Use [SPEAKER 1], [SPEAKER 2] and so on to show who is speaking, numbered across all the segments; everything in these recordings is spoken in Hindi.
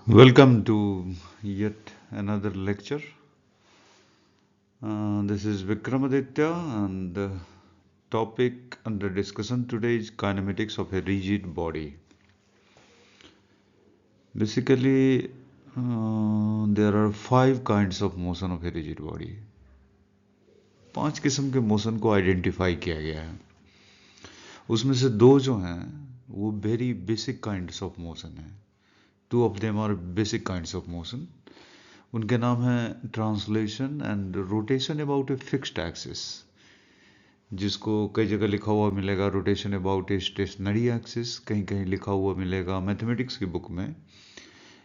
[SPEAKER 1] Welcome to yet another lecture. This is Vikramaditya, and the topic under discussion today is kinematics of a rigid body. Basically, there are 5 kinds of motion of a rigid body. 5 किस्म के मोशन को आइडेंटिफाई किया गया है. उसमें से 2 जो हैं वो very basic kinds of motion है. 2 of them are basic kinds of motion. उनके नाम हैं translation and rotation about a fixed axis, जिसको कई जगह लिखा हुआ मिलेगा rotation about a stationary axis, कहीं कहीं लिखा हुआ मिलेगा मैथमेटिक्स की बुक में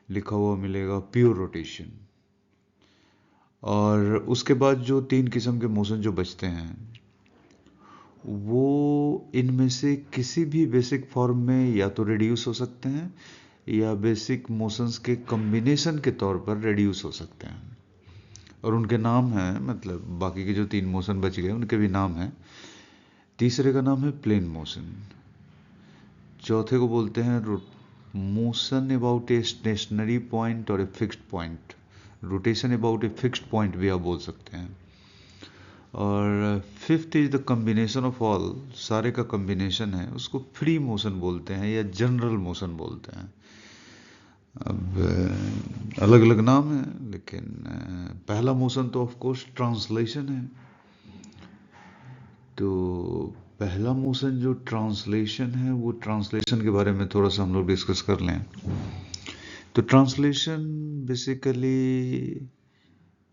[SPEAKER 1] लिखा हुआ मिलेगा प्योर रोटेशन. और उसके बाद जो 3 किस्म के मोशन जो बचते हैं वो इनमें से किसी भी बेसिक फॉर्म में या तो रिड्यूस हो सकते हैं या बेसिक मोशंस के कॉम्बिनेशन के तौर पर रिड्यूस हो सकते हैं. और उनके नाम हैं, मतलब बाकी के जो 3 मोशन बच गए उनके भी नाम हैं. तीसरे का नाम है प्लेन मोशन. चौथे को बोलते हैं motion about a stationary point और a fixed point. Rotation about a fixed point भी आप बोल सकते हैं. और fifth is the combination of all, सारे का कॉम्बिनेशन है, उसको फ्री मोशन बोलते हैं या जनरल मोशन बोलते हैं. अब अलग अलग नाम है, लेकिन पहला मोशन तो ऑफ कोर्स ट्रांसलेशन है. तो पहला मोशन जो ट्रांसलेशन है वो ट्रांसलेशन के बारे में थोड़ा सा हम लोग डिस्कस कर लें. तो ट्रांसलेशन बेसिकली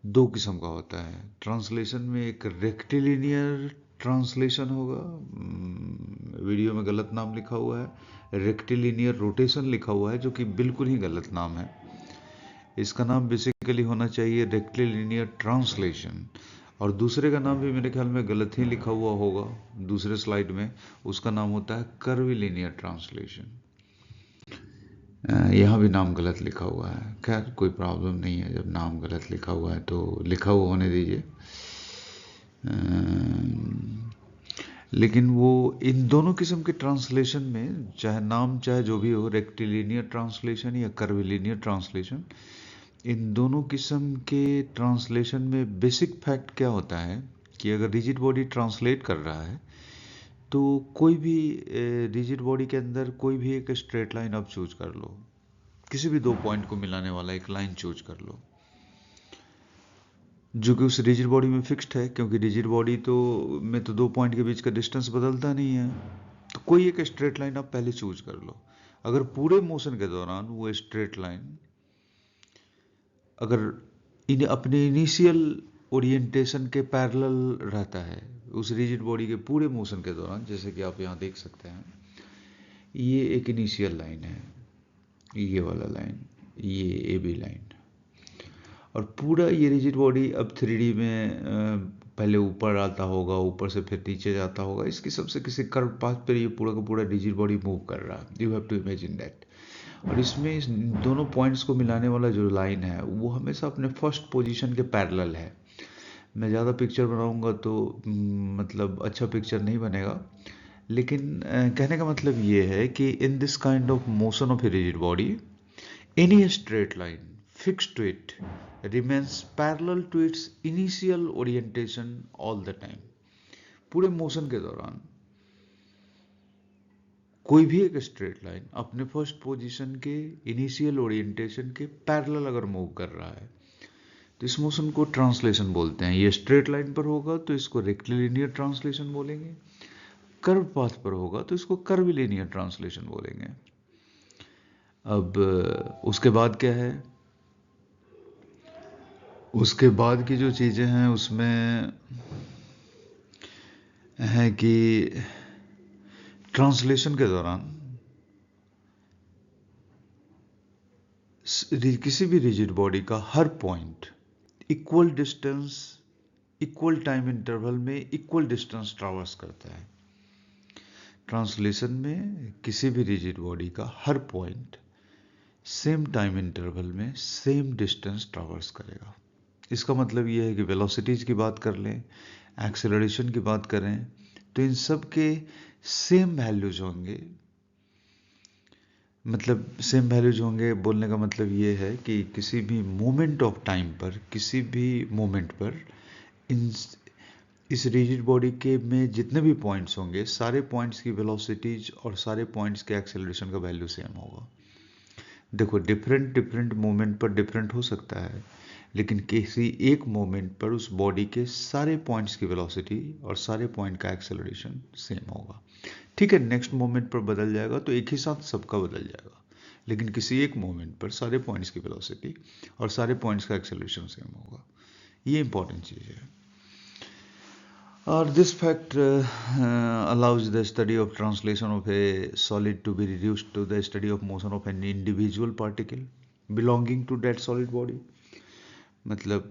[SPEAKER 1] 2 किस्म का होता है. ट्रांसलेशन में एक रेक्टिलिनियर ट्रांसलेशन होगा, वीडियो में गलत नाम लिखा हुआ है, रेक्टिलिनियर रोटेशन लिखा हुआ है, जो कि बिल्कुल ही गलत नाम है. इसका नाम बेसिकली होना चाहिए रेक्टिलिनियर ट्रांसलेशन. और दूसरे का नाम भी मेरे ख्याल में गलत ही लिखा हुआ होगा दूसरे स्लाइड में, उसका नाम होता है कर्विलिनियर ट्रांसलेशन. यहाँ भी नाम गलत लिखा हुआ है. खैर कोई प्रॉब्लम नहीं है, जब नाम गलत लिखा हुआ है तो लिखा हुआ होने दीजिए. लेकिन वो इन दोनों किस्म के ट्रांसलेशन में चाहे नाम चाहे जो भी हो, रेक्टिलिनियर ट्रांसलेशन या कर्विलिनियर ट्रांसलेशन, इन दोनों किस्म के ट्रांसलेशन में बेसिक फैक्ट क्या होता है कि अगर रिजिड बॉडी ट्रांसलेट कर रहा है तो कोई भी रिजिड बॉडी के अंदर कोई भी एक स्ट्रेट लाइन आप चूज कर लो, किसी भी 2 पॉइंट को मिलाने वाला एक लाइन चूज कर लो जो कि उस रिजिड बॉडी में फिक्स्ड है, क्योंकि रिजिड बॉडी तो में तो 2 पॉइंट के बीच का डिस्टेंस बदलता नहीं है. तो कोई एक स्ट्रेट लाइन आप पहले चूज कर लो. अगर पूरे मोशन के दौरान वो स्ट्रेट लाइन अगर अपने इनिशियल ओरिएंटेशन के पैरेलल रहता है उस रिजिड बॉडी के पूरे मोशन के दौरान, जैसे कि आप यहाँ देख सकते हैं, ये एक इनिशियल लाइन है, ये वाला लाइन, ये ए बी लाइन, और पूरा ये रिजिड बॉडी अब 3D में पहले ऊपर आता होगा, ऊपर से फिर नीचे जाता होगा, इसकी सबसे किसी कर्व पाथ पर ये पूरा का पूरा रिजिड बॉडी मूव कर रहा है. You have to imagine that. और इसमें इस दोनों पॉइंट्स को मिलाने वाला जो लाइन है वो हमेशा अपने फर्स्ट पोजीशन के पैरेलल है. मैं ज़्यादा पिक्चर बनाऊंगा तो मतलब अच्छा पिक्चर नहीं बनेगा, लेकिन कहने का मतलब ये है कि in this kind of motion of a rigid body, any straight line fixed to it remains parallel to its initial orientation all the time. पूरे मोशन के दौरान कोई भी एक स्ट्रेट लाइन अपने फर्स्ट पोजीशन के इनिशियल ओरिएंटेशन के पैरेलल अगर मूव कर रहा है तो इस मोशन को ट्रांसलेशन बोलते हैं. ये स्ट्रेट लाइन पर होगा तो इसको रेक्टिलिनियर ट्रांसलेशन बोलेंगे, कर्व पाथ पर होगा तो इसको कर्विलिनियर ट्रांसलेशन बोलेंगे. अब उसके बाद क्या है, उसके बाद की जो चीज़ें हैं उसमें है कि ट्रांसलेशन के दौरान किसी भी रिजिड बॉडी का हर point equal distance, equal time interval में इक्वल डिस्टेंस ट्रैवर्स करता है. ट्रांसलेशन में किसी भी रिजिड बॉडी का हर पॉइंट सेम टाइम इंटरवल में सेम डिस्टेंस ट्रैवर्स करेगा. इसका मतलब ये है कि वेलोसिटीज की बात कर लें, एक्सेलरेशन की बात करें, तो इन सब के सेम वैल्यूज होंगे मतलब सेम वैल्यूज होंगे, बोलने का मतलब ये है कि किसी भी मोमेंट ऑफ टाइम पर, किसी भी मोमेंट पर इन इस रिजिड बॉडी के में जितने भी पॉइंट्स होंगे, सारे पॉइंट्स की वेलोसिटीज और सारे पॉइंट्स के एक्सेलरेशन का वैल्यू सेम होगा। देखो, डिफरेंट डिफरेंट मोमेंट पर डिफरेंट हो सकता है, लेकिन किसी एक मोमेंट पर उस बॉडी के सारे पॉइंट्स की वेलोसिटी और सारे पॉइंट का एक्सेलरेशन सेम होगा। ठीक है, नेक्स्ट मोमेंट पर बदल जाएगा तो एक ही साथ सबका बदल जाएगा, लेकिन किसी एक मोमेंट पर सारे पॉइंट्स की वेलोसिटी और सारे पॉइंट्स का एक्सेलरेशन सेम होगा। ये इंपॉर्टेंट चीज़ है। Or this fact allows the study of translation of a solid to be reduced to the study of motion of an individual particle belonging to that solid body. मतलब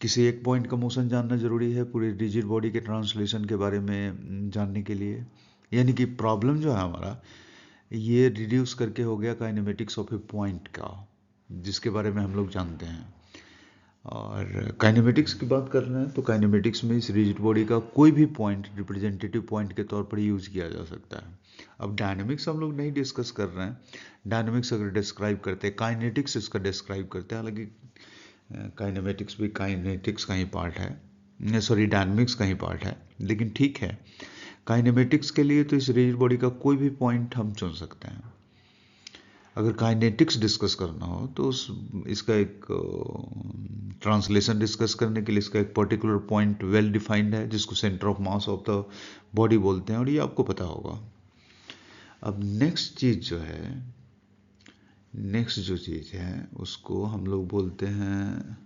[SPEAKER 1] किसी एक पॉइंट का मोशन जानना जरूरी है पूरी रिजिड बॉडी के ट्रांसलेशन के बारे में जानने के लिए। यानी कि प्रॉब्लम जो है हमारा, ये रिड्यूस करके हो गया काइनेमेटिक्स ऑफ ए पॉइंट का, जिसके बारे में हम लोग जानते हैं। और काइनेमेटिक्स की बात कर रहे हैं तो काइनेमेटिक्स में इस रिजिड बॉडी का कोई भी पॉइंट रिप्रेजेंटेटिव पॉइंट के तौर पर यूज़ किया जा सकता है। अब डायनामिक्स हम लोग नहीं डिस्कस कर रहे हैं। डायनामिक्स अगर डिस्क्राइब करते हैं, काइनेटिक्स इसका डिस्क्राइब करते हैं, हालांकि काइनेमेटिक्स भी काइनेटिक्स का ही पार्ट है, सॉरी डायनामिक्स का ही पार्ट है, लेकिन ठीक है, काइनेमेटिक्स के लिए तो इस रिजिड बॉडी का कोई भी पॉइंट हम चुन सकते हैं। अगर काइनेटिक्स डिस्कस करना हो तो इसका एक ट्रांसलेशन डिस्कस करने के लिए इसका एक पर्टिकुलर पॉइंट वेल डिफाइंड है, जिसको centre of mass of the body बोलते हैं, और ये आपको पता होगा। अब नेक्स्ट जो चीज़ है उसको हम लोग बोलते हैं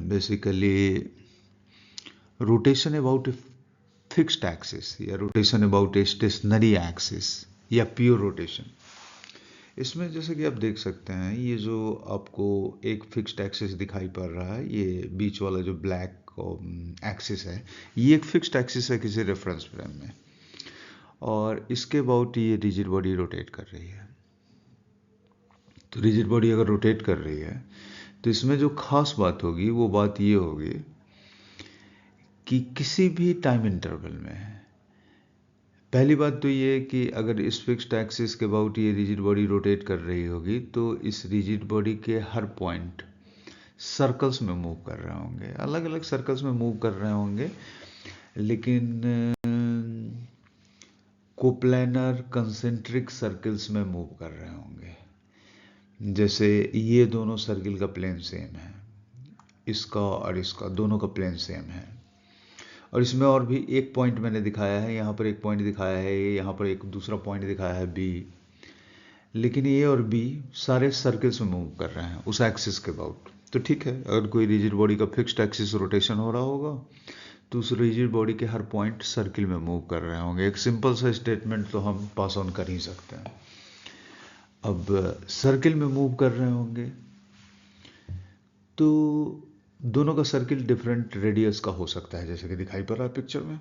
[SPEAKER 1] basically rotation about a fixed axis, या rotation about a stationary axis, या प्योर रोटेशन। इसमें जैसे कि आप देख सकते हैं, ये जो आपको एक फिक्स्ड एक्सिस दिखाई पड़ रहा है, ये बीच वाला जो ब्लैक एक्सिस है, ये एक फिक्स्ड एक्सिस है किसी रेफरेंस फ्रेम में, और इसके अबाउट ये रिजिड बॉडी रोटेट कर रही है। तो रिजिड बॉडी अगर रोटेट कर रही है तो इसमें जो खास बात होगी वो बात ये होगी कि किसी भी टाइम इंटरवल में, पहली बात तो ये कि अगर इस फिक्स्ड एक्सिस के अबाउट ये रिजिड बॉडी रोटेट कर रही होगी तो इस रिजिड बॉडी के हर पॉइंट सर्कल्स में मूव कर रहे होंगे, अलग अलग सर्कल्स में मूव कर रहे होंगे, लेकिन कोप्लैनर कंसेंट्रिक सर्कल्स में मूव कर रहे होंगे। जैसे ये दोनों सर्किल का प्लेन सेम है, इसका और इसका दोनों का प्लेन सेम है, और इसमें और भी एक पॉइंट मैंने दिखाया है, यहाँ पर एक पॉइंट दिखाया है, यहाँ पर एक दूसरा पॉइंट दिखाया है बी, लेकिन ए और बी सारे सर्कल्स में मूव कर रहे हैं उस एक्सिस के अबाउट। तो ठीक है, अगर कोई रिजिड बॉडी का फिक्स्ड एक्सिस रोटेशन हो रहा होगा तो उस रिजिड बॉडी के हर पॉइंट सर्किल में मूव कर रहे होंगे। एक सिंपल सा स्टेटमेंट तो हम पास ऑन कर ही सकते हैं। अब सर्किल में मूव कर रहे होंगे तो दोनों का सर्किल डिफरेंट रेडियस का हो सकता है, जैसे कि दिखाई पड़ रहा है पिक्चर में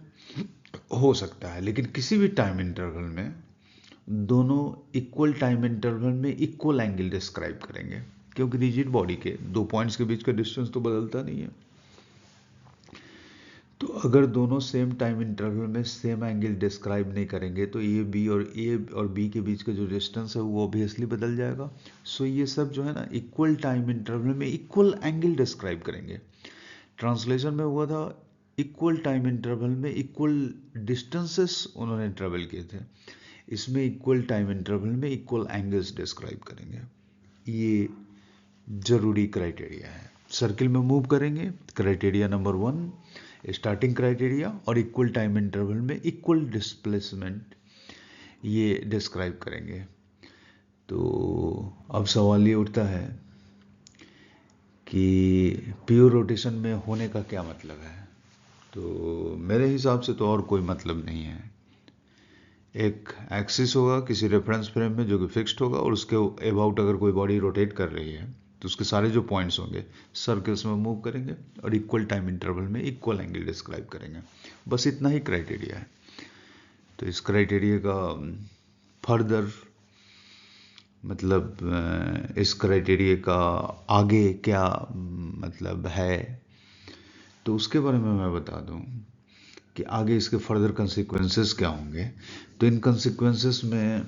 [SPEAKER 1] हो सकता है, लेकिन किसी भी टाइम इंटरवल में दोनों इक्वल टाइम इंटरवल में इक्वल एंगल डिस्क्राइब करेंगे, क्योंकि रिजिड बॉडी के दो पॉइंट्स के बीच का डिस्टेंस तो बदलता नहीं है। तो अगर दोनों सेम टाइम इंटरवल में सेम एंगल डिस्क्राइब नहीं करेंगे तो ए और बी के बीच का जो डिस्टेंस है वो ऑब्वियसली बदल जाएगा। सो ये सब जो है ना, इक्वल टाइम इंटरवल में इक्वल एंगल डिस्क्राइब करेंगे। ट्रांसलेशन में हुआ था इक्वल टाइम इंटरवल में इक्वल डिस्टेंसेस उन्होंने ट्रेवल किए थे, इसमें इक्वल टाइम इंटरवल में इक्वल एंगल्स डिस्क्राइब करेंगे। ये जरूरी क्राइटेरिया है। सर्किल में मूव करेंगे, क्राइटेरिया नंबर 1 स्टार्टिंग क्राइटेरिया, और इक्वल टाइम इंटरवल में इक्वल डिस्प्लेसमेंट ये डिस्क्राइब करेंगे। तो अब सवाल ये उठता है कि प्योर रोटेशन में होने का क्या मतलब है। तो मेरे हिसाब से तो और कोई मतलब नहीं है। एक एक्सिस होगा किसी रेफरेंस फ्रेम में जो कि फिक्स्ड होगा, और उसके अबाउट अगर कोई बॉडी रोटेट कर रही है तो उसके सारे जो पॉइंट्स होंगे सर्कल्स में मूव करेंगे और इक्वल टाइम इंटरवल में इक्वल एंगल डिस्क्राइब करेंगे। बस इतना ही क्राइटेरिया है। तो इस क्राइटेरिया का फर्दर मतलब इस क्राइटेरिया का आगे क्या मतलब है, तो उसके बारे में मैं बता दूं कि आगे इसके फर्दर कंसिक्वेंसेस क्या होंगे। तो इन कंसिक्वेंसेस में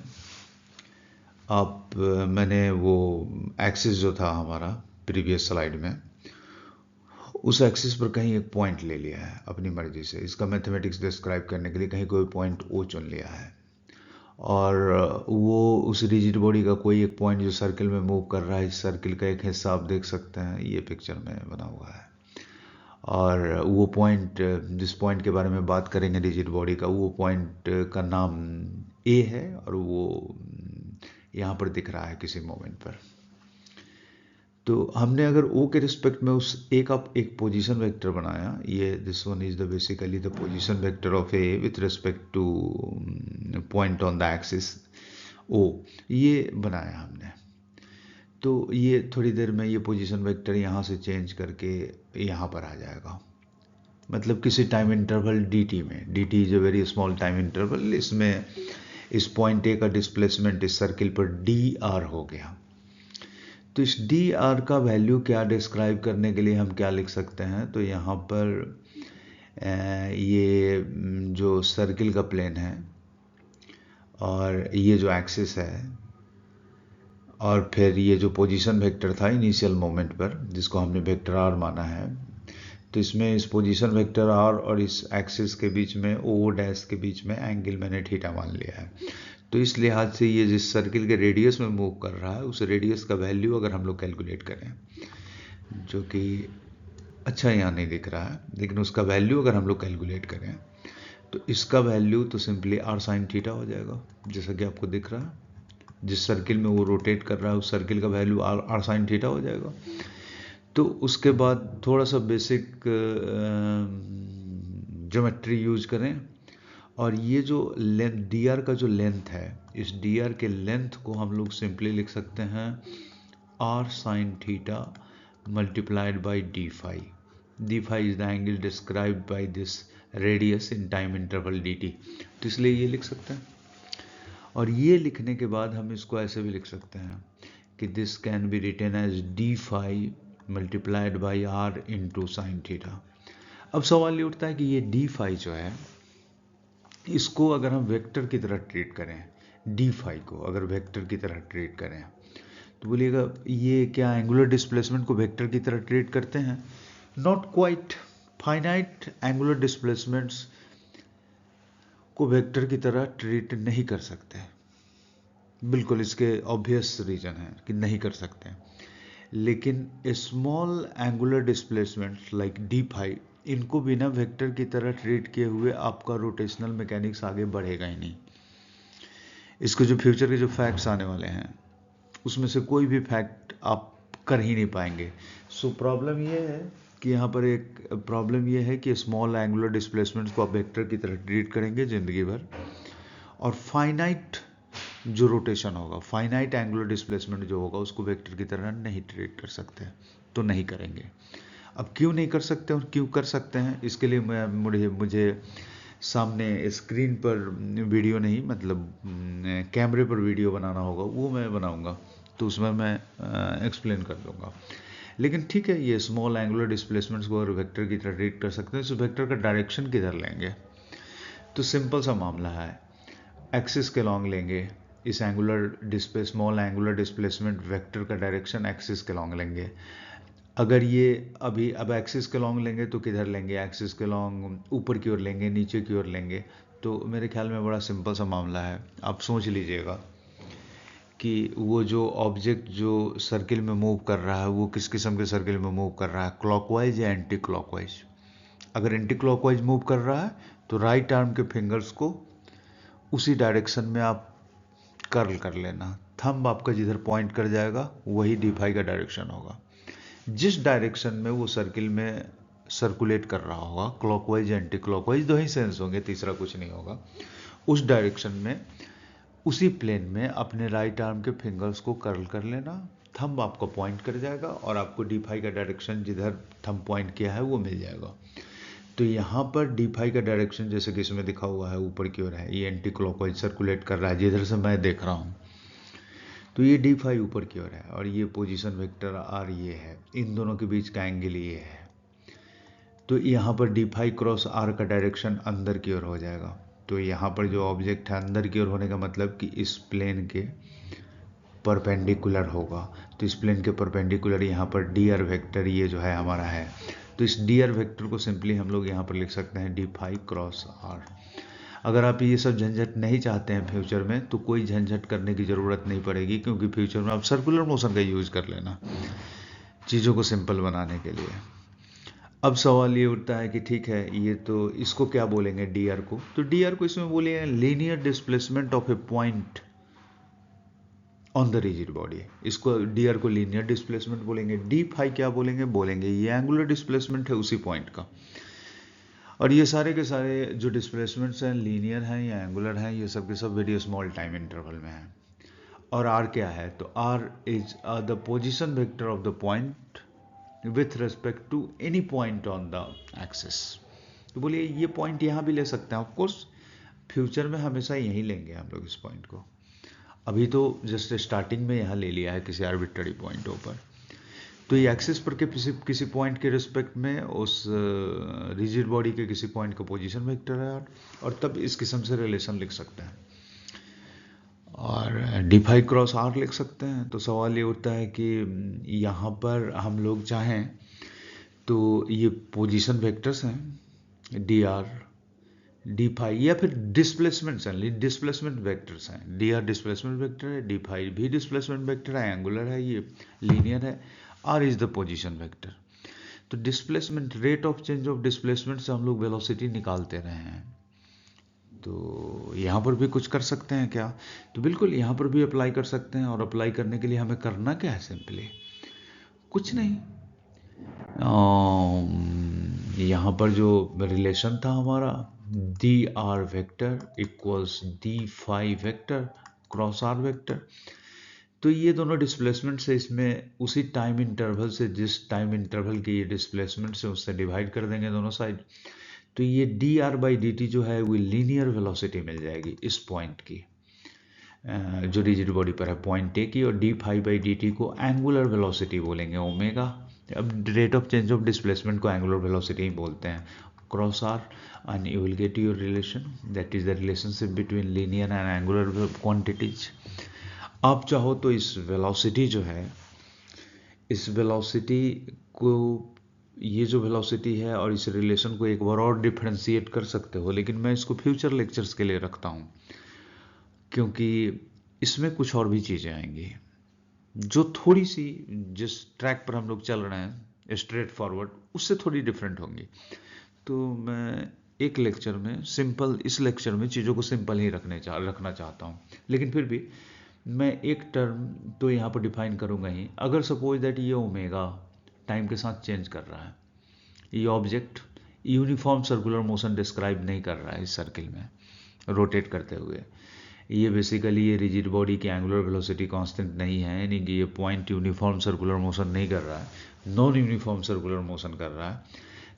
[SPEAKER 1] मैंने वो एक्सिस जो था हमारा प्रीवियस स्लाइड में, उस एक्सिस पर कहीं एक पॉइंट ले लिया है अपनी मर्जी से, इसका मैथमेटिक्स डिस्क्राइब करने के लिए कहीं कोई पॉइंट ओ चुन लिया है, और वो उस रिजिड बॉडी का कोई एक पॉइंट जो सर्किल में मूव कर रहा है, इस सर्किल का एक हिस्सा आप देख सकते हैं, ये पिक्चर में बना हुआ है। और वो पॉइंट, जिस पॉइंट के बारे में बात करेंगे रिजिड बॉडी का, वो पॉइंट का नाम ए है, और वो यहाँ पर दिख रहा है किसी मोमेंट पर। तो हमने अगर ओ के रिस्पेक्ट में उस ए का एक पोजीशन वेक्टर बनाया, ये this one is the basically the position vector of A with respect to point on the axis O, ये बनाया हमने। तो ये थोड़ी देर में ये पोजीशन वेक्टर यहाँ से चेंज करके यहाँ पर आ जाएगा, मतलब किसी टाइम इंटरवल dt में, dt is a very small time interval, इसमें इस पॉइंट ए का डिस्प्लेसमेंट इस सर्किल पर dr हो गया। तो इस dr का वैल्यू क्या डिस्क्राइब करने के लिए हम क्या लिख सकते हैं, तो यहाँ पर ये जो सर्किल का प्लेन है और ये जो एक्सिस है, और फिर ये जो पोजीशन वेक्टर था इनिशियल मोमेंट पर जिसको हमने वेक्टर r माना है, तो इसमें इस पोजीशन वेक्टर r और इस एक्सिस के बीच में ओ डैश के बीच में एंगल मैंने थीटा मान लिया है। तो इस लिहाज से ये जिस सर्किल के रेडियस में मूव कर रहा है, उस रेडियस का वैल्यू अगर हम लोग कैलकुलेट करें, जो कि अच्छा यहाँ नहीं दिख रहा है, लेकिन उसका वैल्यू अगर हम लोग कैलकुलेट करें, तो इसका वैल्यू तो सिंपली r साइन थीटा हो जाएगा, जैसा कि आपको दिख रहा है। जिस सर्किल में वो रोटेट कर रहा है उस सर्किल का वैल्यू r साइन थीटा हो जाएगा। तो उसके बाद थोड़ा सा बेसिक ज्योमेट्री यूज करें, और ये जो लेंथ dr का जो लेंथ है, इस dr के लेंथ को हम लोग सिंपली लिख सकते हैं r sine theta multiplied by d phi. d phi is the angle described by this radius in time interval dt, तो इसलिए ये लिख सकते हैं। और ये लिखने के बाद हम इसको ऐसे भी लिख सकते हैं कि this can be written as d phi multiplied by r into sine theta. अब सवाल ये उठता है कि ये d फाई जो है, इसको अगर हम वेक्टर की तरह ट्रीट करें, d फाई को अगर वेक्टर की तरह ट्रीट करें, तो बोलिएगा ये क्या एंगुलर डिस्प्लेसमेंट को वेक्टर की तरह ट्रीट करते हैं? Not quite. Finite angular displacements को वेक्टर की तरह ट्रीट नहीं कर सकते, बिल्कुल इसके ऑब्वियस रीजन है कि नहीं कर सकते। लेकिन small angular displacements like D phi, इनको बिना वेक्टर की तरह ट्रीट किए हुए आपका रोटेशनल मैकेनिक्स आगे बढ़ेगा ही नहीं। इसके जो फ्यूचर के जो फैक्ट्स आने वाले हैं उसमें से कोई भी फैक्ट आप कर ही नहीं पाएंगे। सो प्रॉब्लम ये है कि यहाँ पर एक प्रॉब्लम ये है कि स्मॉल एंगुलर डिस्प्लेसमेंट्स को आप वेक्टर की तरह ट्रीट करेंगे ज़िंदगी भर, और फाइनाइट जो रोटेशन होगा, फाइनाइट एंगुलर डिस्प्लेसमेंट जो होगा, उसको वेक्टर की तरह नहीं ट्रीट कर सकते, तो नहीं करेंगे। अब क्यों नहीं कर सकते और क्यों कर सकते हैं, इसके लिए मुझे सामने स्क्रीन पर वीडियो नहीं, मतलब कैमरे पर वीडियो बनाना होगा, वो मैं बनाऊंगा, तो उसमें मैं एक्सप्लेन कर दूंगा। लेकिन ठीक है, ये स्मॉल एंगुलर डिस्प्लेसमेंट्स को अगर वेक्टर की तरह ट्रीट कर सकते हैं, तो वेक्टर का डायरेक्शन किधर लेंगे? तो सिंपल सा मामला है, एक्सिस के लॉन्ग लेंगे, इस स्मॉल एंगुलर डिस्प्लेसमेंट वेक्टर का डायरेक्शन एक्सिस के लॉन्ग लेंगे। अगर ये अब एक्सिस के लॉन्ग लेंगे तो किधर लेंगे? एक्सिस के लॉन्ग ऊपर की ओर लेंगे, नीचे की ओर लेंगे? तो मेरे ख्याल में बड़ा सिंपल सा मामला है। आप सोच लीजिएगा कि वो जो ऑब्जेक्ट जो सर्किल में मूव कर रहा है, वो किस किस्म के सर्किल में मूव कर रहा है, क्लॉकवाइज या एंटी क्लॉकवाइज? अगर एंटी क्लॉकवाइज मूव कर रहा है तो राइट आर्म के फिंगर्स को उसी डायरेक्शन में आप कर्ल कर लेना, थंब आपका जिधर पॉइंट कर जाएगा वही डी फाई का डायरेक्शन होगा। जिस डायरेक्शन में वो सर्किल में सर्कुलेट कर रहा होगा, क्लॉकवाइज या एंटी क्लॉकवाइज, दो ही सेंस होंगे, तीसरा कुछ नहीं होगा, उस डायरेक्शन में उसी प्लेन में अपने राइट आर्म के फिंगर्स को कर्ल कर लेना, थंब आपका पॉइंट कर जाएगा और आपको डी फाई का डायरेक्शन जिधर थंब पॉइंट किया है वो मिल जाएगा। तो यहाँ पर डी फाई का डायरेक्शन जैसे कि इसमें दिखा हुआ है ऊपर की ओर है, ये एंटी क्लॉकवाइज सर्कुलेट कर रहा है जिधर से मैं देख रहा हूँ, तो ये डी फाई ऊपर की ओर है और ये पोजीशन वेक्टर आर ये है, इन दोनों के बीच का एंगल ये है। तो यहाँ पर डी फाई क्रॉस आर का डायरेक्शन अंदर की ओर हो जाएगा। तो यहाँ पर जो ऑब्जेक्ट है अंदर की ओर होने का मतलब कि इस प्लेन के परपेंडिकुलर होगा, तो इस प्लेन के परपेंडिकुलर यहाँ पर डी आर वेक्टर ये जो है हमारा है, तो इस डी आर वेक्टर को सिंपली हम लोग यहाँ पर लिख सकते हैं डी फाई क्रॉस आर। अगर आप ये सब झंझट नहीं चाहते हैं फ्यूचर में, तो कोई झंझट करने की ज़रूरत नहीं पड़ेगी, क्योंकि फ्यूचर में आप सर्कुलर मोशन का यूज़ कर लेना चीज़ों को सिंपल बनाने के लिए। अब सवाल ये उठता है कि ठीक है, ये तो इसको क्या बोलेंगे डी आर को, तो डी आर को इसमें बोलेंगे linear displacement of A point on the rigid body. इसको डी आर को लीनियर डिस्प्लेसमेंट बोलेंगे। डी फाई क्या बोलेंगे ये एंगुलर डिस्प्लेसमेंट है उसी पॉइंट का। और ये सारे के सारे जो डिस्प्लेसमेंट्स हैं लीनियर हैं या एंगुलर हैं, ये सब के सब वेरी स्मॉल टाइम इंटरवल में हैं। और आर क्या है, तो R is the position vector of the point with respect to any point on the axis. तो बोलिए ये पॉइंट यहाँ भी ले सकते हैं, ऑफकोर्स फ्यूचर में हमेशा यहीं लेंगे हम लोग इस पॉइंट को। अभी तो जस्ट स्टार्टिंग में यहाँ ले लिया है किसी आर्बिट्ररी पॉइंटों पर। तो ये एक्सिस पर के किसी पॉइंट के रिस्पेक्ट में उस रिजिड बॉडी के किसी पॉइंट का पोजीशन वेक्टर है, और तब इस किस्म से रिलेशन लिख सकते हैं। और डी फाई क्रॉस आर लिख सकते हैं। तो सवाल ये उठता है कि यहाँ पर हम लोग चाहें तो ये पोजीशन वेक्टर्स हैं डी आर डी फाई, या फिर डिस्प्लेसमेंट्स हैं, डिस्प्लेसमेंट वेक्टर्स हैं। डी आर डिस्प्लेसमेंट वेक्टर है, डी फाई भी डिस्प्लेसमेंट वेक्टर है, एंगुलर है, ये लीनियर है, R is the position vector. तो displacement, rate of change of displacement से हम लोग वेलोसिटी निकालते रहे हैं। तो यहाँ पर भी कुछ कर सकते हैं क्या, तो बिल्कुल यहाँ पर भी अप्लाई कर सकते हैं। और अप्लाई करने के लिए हमें करना क्या है, सिंपली कुछ नहीं, यहाँ पर जो रिलेशन था हमारा D R vector equals D phi vector cross R vector, तो ये दोनों डिस्प्लेसमेंट से इसमें उसी टाइम इंटरवल से, जिस टाइम इंटरवल की ये डिस्प्लेसमेंट से, उससे डिवाइड कर देंगे दोनों साइड। तो ये D R by D T जो है वो लीनियर वेलोसिटी मिल जाएगी इस पॉइंट की, जो रिजिड बॉडी पर है पॉइंट ए की। और D phi by D T को एंगुलर वेलोसिटी बोलेंगे ओमेगा। अब rate of change of displacement को एंगुलर वेलोसिटी ही बोलते हैं, cross R, and you will get your relation, that is the relationship between linear and angular quantities. आप चाहो तो इस वेलोसिटी जो है, इस वेलोसिटी को, ये जो वेलोसिटी है और इस रिलेशन को एक बार और डिफरेंशिएट कर सकते हो, लेकिन मैं इसको फ्यूचर लेक्चर्स के लिए रखता हूँ, क्योंकि इसमें कुछ और भी चीज़ें आएंगी जो थोड़ी सी, जिस ट्रैक पर हम लोग चल रहे हैं स्ट्रेट फॉरवर्ड, उससे थोड़ी डिफरेंट होंगी। तो मैं एक लेक्चर में सिंपल, इस लेक्चर में चीज़ों को सिंपल ही रखना चाहता हूँ, लेकिन फिर भी मैं एक टर्म तो यहाँ पर डिफाइन करूँगा ही। अगर सपोज दैट ये ओमेगा टाइम के साथ चेंज कर रहा है, ये object uniform circular motion describe नहीं कर रहा है इस सर्किल में रोटेट करते हुए, ये बेसिकली ये रिजिड बॉडी की एंगुलर वेलोसिटी कांस्टेंट नहीं है, यानी कि ये पॉइंट यूनिफॉर्म सर्कुलर मोशन नहीं कर रहा है, नॉन यूनिफॉर्म सर्कुलर मोशन कर रहा है,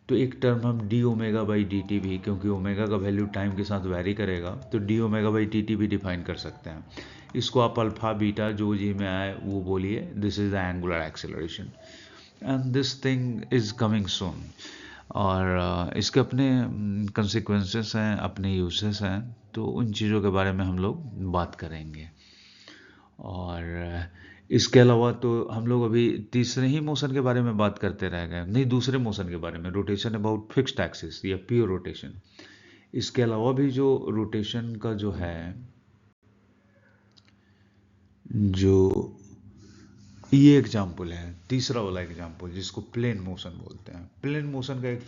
[SPEAKER 1] तो एक टर्म हम D omega by D T भी, क्योंकि ओमेगा का वैल्यू टाइम के साथ वैरी करेगा, तो D omega by D T भी डिफाइन कर सकते हैं। इसको आप अल्फा बीटा जो जी में आए वो बोलिए, this is the angular acceleration and this thing is coming soon. और इसके अपने कंसिक्वेंसेस हैं, अपने यूसेस हैं, तो उन चीज़ों के बारे में हम लोग बात करेंगे। और इसके अलावा तो हम लोग अभी तीसरे ही मोशन के बारे में बात करते रह गए, नहीं दूसरे मोशन के बारे में, रोटेशन अबाउट फिक्स्ड एक्सिस या प्योर रोटेशन। इसके अलावा भी जो रोटेशन का जो है, जो ये एग्जाम्पल है, तीसरा वाला एग्जाम्पल जिसको प्लेन मोशन बोलते हैं। प्लेन मोशन का एक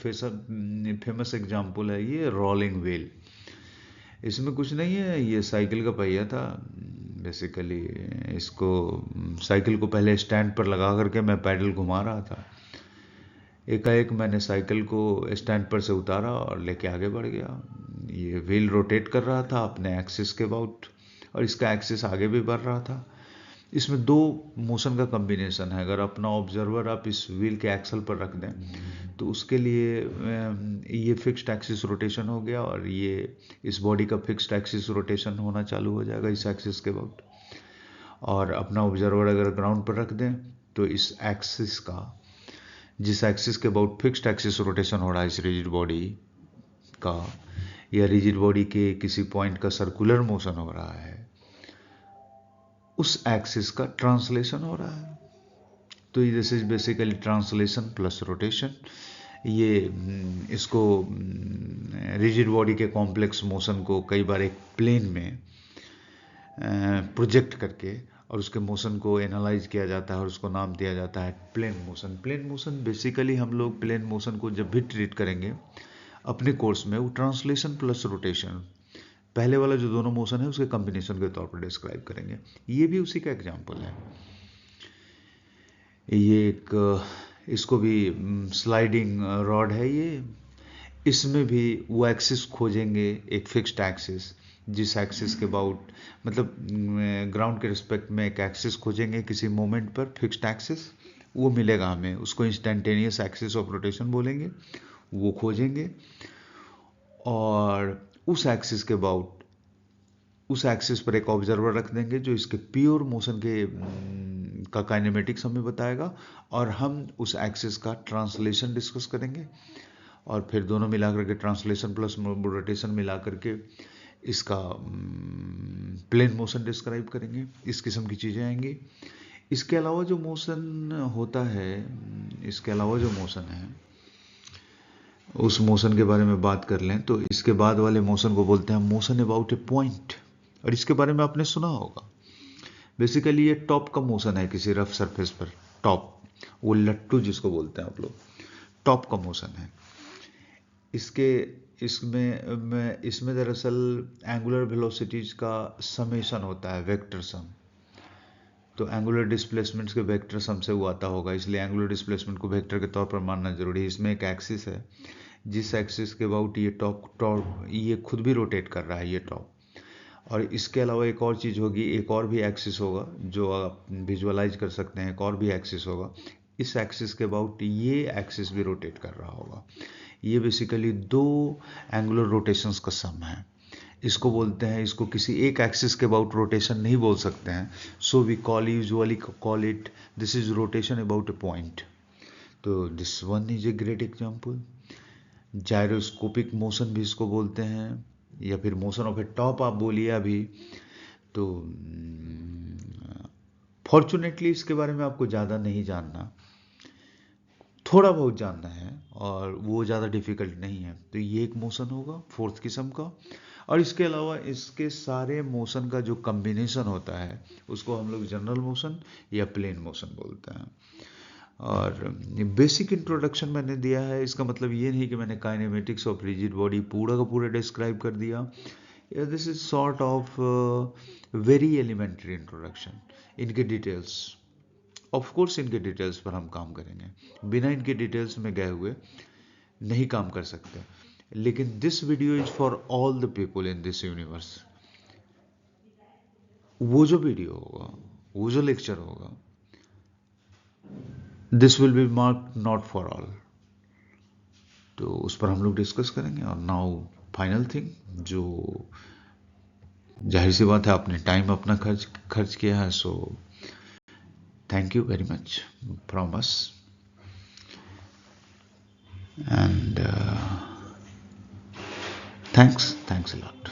[SPEAKER 1] फेमस एग्जाम्पल है ये रोलिंग व्हील। इसमें कुछ नहीं है, ये साइकिल का पहिया था बेसिकली। इसको साइकिल को पहले स्टैंड पर लगा करके मैं पैडल घुमा रहा था, एकाएक मैंने साइकिल को स्टैंड पर से उतारा और लेके आगे बढ़ गया। ये व्हील रोटेट कर रहा था अपने एक्सिस के अबाउट, और इसका एक्सिस आगे भी बढ़ रहा था। इसमें दो मोशन का कम्बिनेशन है। अगर अपना ऑब्जर्वर आप इस व्हील के एक्सल पर रख दें तो उसके लिए ये फिक्स्ड एक्सिस रोटेशन हो गया, और ये इस बॉडी का फिक्स्ड एक्सिस रोटेशन होना चालू हो जाएगा इस एक्सिस के अबाउट। और अपना ऑब्जर्वर अगर ग्राउंड पर रख दें तो इस एक्सिस का, जिस एक्सिस के अबाउट फिक्स्ड एक्सिस रोटेशन हो रहा है इस रिजिड बॉडी का, या रिजिड बॉडी के किसी पॉइंट का सर्कुलर मोशन हो रहा है, उस एक्सिस का ट्रांसलेशन हो रहा है। तो this is basically translation plus rotation. ये इसको रिजिड बॉडी के कॉम्प्लेक्स मोशन को कई बार एक प्लेन में प्रोजेक्ट करके और उसके मोशन को एनालाइज किया जाता है और उसको नाम दिया जाता है plane motion. Plane motion basically हम लोग प्लेन मोशन को जब भी ट्रीट करेंगे अपने कोर्स में, वो ट्रांसलेशन प्लस रोटेशन, पहले वाला जो दोनों मोशन है उसके कॉम्बिनेशन के तौर पर डिस्क्राइब करेंगे। ये भी उसी का एग्जाम्पल है। ये एक इसको भी स्लाइडिंग रॉड है ये। इसमें भी वो एक्सिस खोजेंगे, एक फिक्स्ड एक्सिस, जिस एक्सिस के अबाउट मतलब ग्राउंड के रिस्पेक्ट में एक एक्सिस खोजेंगे किसी मोमेंट पर, फिक्स्ड एक्सिस वो मिलेगा हमें, उसको इंस्टेंटेनियस एक्सिस ऑफ रोटेशन बोलेंगे। वो खोजेंगे और उस एक्सिस के अबाउट उस एक्सिस पर एक ऑब्जर्वर रख देंगे जो इसके प्योर मोशन के का काइनेमेटिक्स हमें बताएगा, और हम उस एक्सिस का ट्रांसलेशन डिस्कस करेंगे और फिर दोनों मिलाकर के ट्रांसलेशन प्लस रोटेशन मिला करके इसका प्लेन मोशन डिस्क्राइब करेंगे। इस किस्म की चीज़ें आएंगी। इसके अलावा जो मोशन होता है, इसके अलावा जो मोशन है उस मोशन के बारे में बात कर लें तो इसके बाद वाले मोशन को बोलते हैं मोशन अबाउट ए पॉइंट, और इसके बारे में आपने सुना होगा। बेसिकली ये टॉप का मोशन है किसी रफ सरफेस पर, टॉप, वो लट्टू जिसको बोलते हैं आप लोग, टॉप का मोशन है। इसमें दरअसल एंगुलर वेलोसिटीज का समेशन होता है, वेक्टर सम। तो एंगुलर डिस्प्लेसमेंट्स के वेक्टर सम से वो आता होगा, इसलिए एंगुलर डिस्प्लेसमेंट को वेक्टर के तौर पर मानना जरूरी है। इसमें एक एक्सिस है जिस एक्सिस के अबाउट ये टॉप ये खुद भी रोटेट कर रहा है, ये टॉप। और इसके अलावा एक और चीज़ होगी, एक और भी एक्सिस होगा जो आप विजुअलाइज कर सकते हैं, एक और भी एक्सिस होगा। इस एक्सिस के अबाउट ये एक्सिस भी रोटेट कर रहा होगा। ये बेसिकली दो एंगुलर रोटेशंस का सम है। इसको बोलते हैं, इसको किसी एक एक्सिस के अबाउट रोटेशन नहीं बोल सकते हैं। So we usually call it this is rotation about a point. तो this one is a great example. Gyroscopic motion भी इसको बोलते हैं, या फिर मोशन ऑफ ए टॉप आप बोलिए अभी। तो फॉर्चुनेटली इसके बारे में आपको ज़्यादा नहीं जानना, थोड़ा बहुत जानना है, और वो ज़्यादा डिफिकल्ट नहीं है। तो ये एक मोशन होगा फोर्थ किस्म का। और इसके अलावा इसके सारे मोशन का जो कम्बिनेशन होता है उसको हम लोग जनरल मोशन या प्लेन मोशन बोलते हैं। और बेसिक इंट्रोडक्शन मैंने दिया है, इसका मतलब ये नहीं कि मैंने काइनेमेटिक्स ऑफ रिजिड बॉडी पूरा का पूरा डिस्क्राइब कर दिया। This is sort of very elementary introduction. इनके डिटेल्स, ऑफ कोर्स इनके डिटेल्स पर हम काम करेंगे, बिना इनके डिटेल्स में गए हुए नहीं काम कर सकते। लेकिन this video is for all the people in this universe. वो जो वीडियो होगा, वो जो लेक्चर होगा, this will be mark not for all. तो उस पर हम लोग डिस्कस करेंगे। और नाउ फाइनल थिंग, जो जाहिर सी बात है आपने टाइम अपना खर्च किया है, so thank you very much from us, and thanks a lot.